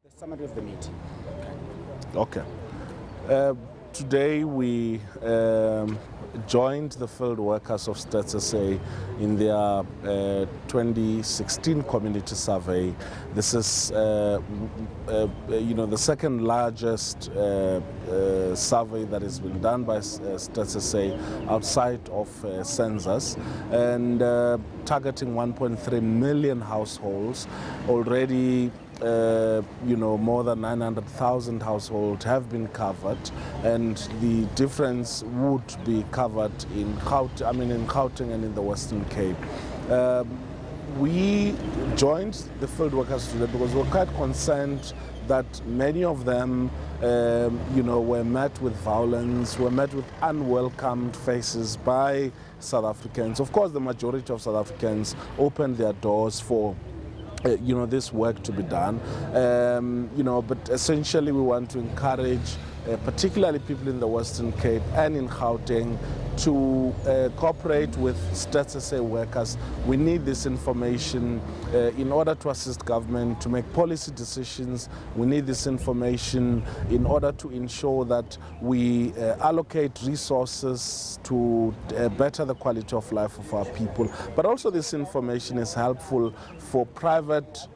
The summary of the meeting. Okay. Today we joined the field workers of Stats SA in their 2016 community survey. This is, the second largest survey that has been done by Stats SA outside of census, and targeting 1.3 million households. Already more than 900,000 households have been covered, and the difference would be covered in Gauteng and in the Western Cape. We joined the field workers today because we're quite concerned that many of them, were met with violence, were met with unwelcomed faces by South Africans. Of course, the majority of South Africans opened their doors for this work to be done, but essentially we want to encourage particularly people in the Western Cape and in Gauteng to cooperate with Stats SA workers. We need this information in order to assist government to make policy decisions. We need this information in order to ensure that we allocate resources to better the quality of life of our people. But also this information is helpful for private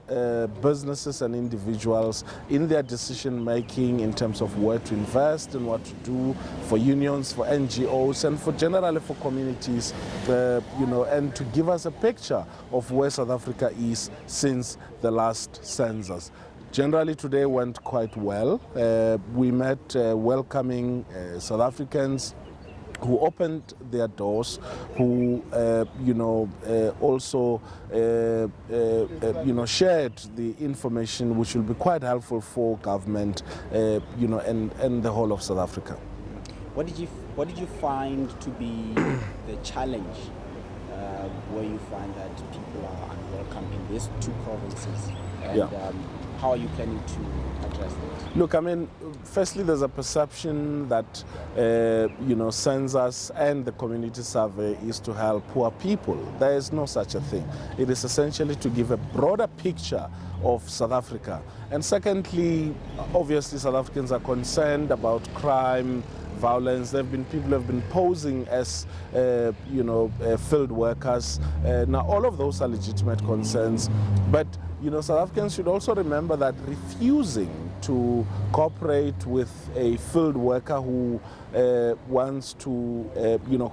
businesses and individuals in their decision making in terms of where to invest and what to do, for unions, for NGOs, and for generally for communities, and to give us a picture of where South Africa is since the last census. Generally today went quite well. We met welcoming South Africans who opened their doors, who also shared the information which will be quite helpful for government, and the whole of South Africa. What did you find to be the challenge where you find that people are unwelcome in these two provinces, and how are you planning to address that? Look, firstly, there's a perception that, census and the community survey is to help poor people. There is no such a thing. It is essentially to give a broader picture of South Africa. And secondly, obviously, South Africans are concerned about crime, violence. There have been people who have been posing as, field workers. Now, all of those are legitimate concerns, but South Africans should also remember that refusing to cooperate with a field worker who wants to,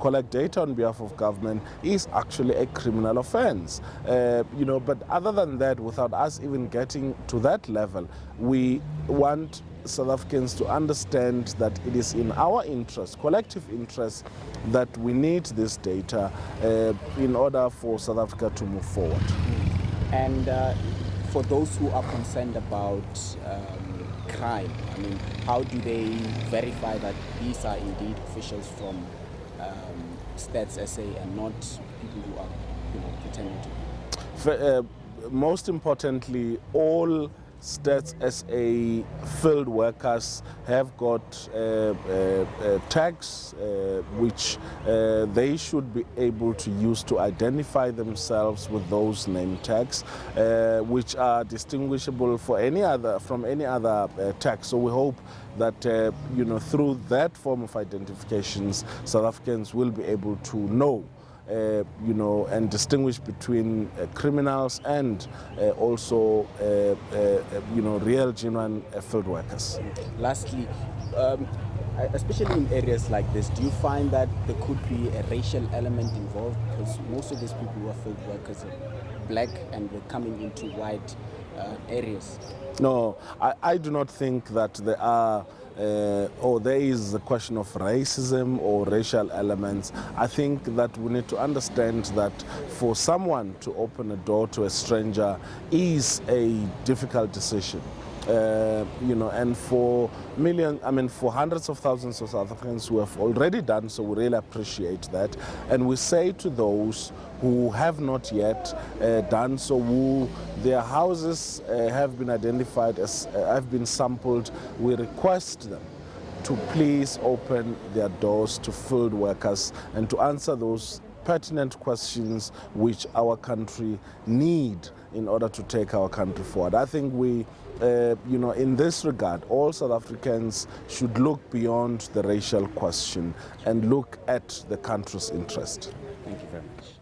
collect data on behalf of government is actually a criminal offense. But other than that, without us even getting to that level, we want South Africans to understand that it is in our interest, collective interest, that we need this data in order for South Africa to move forward. And for those who are concerned about crime, how do they verify that these are indeed officials from Stats SA and not people who are pretending to be? Most importantly, all Stats SA field workers have got tags which they should be able to use to identify themselves with those name tags, which are distinguishable from any other tag. So we hope that through that form of identifications, South Africans will be able to know and distinguish between criminals and also, real, genuine field workers. Lastly, especially in areas like this, do you find that there could be a racial element involved? Because most of these people who are field workers are black and they're coming into white areas. No, I do not think that there are there is a question of racism or racial elements. I think that we need to understand that for someone to open a door to a stranger is a difficult decision. And for for hundreds of thousands of South Africans who have already done so, we really appreciate that. And we say to those who have not yet done so, who their houses have been identified as have been sampled, we request them to please open their doors to field workers and to answer those pertinent questions which our country need in order to take our country forward. I think we, in this regard, all South Africans should look beyond the racial question and look at the country's interest. Thank you very much.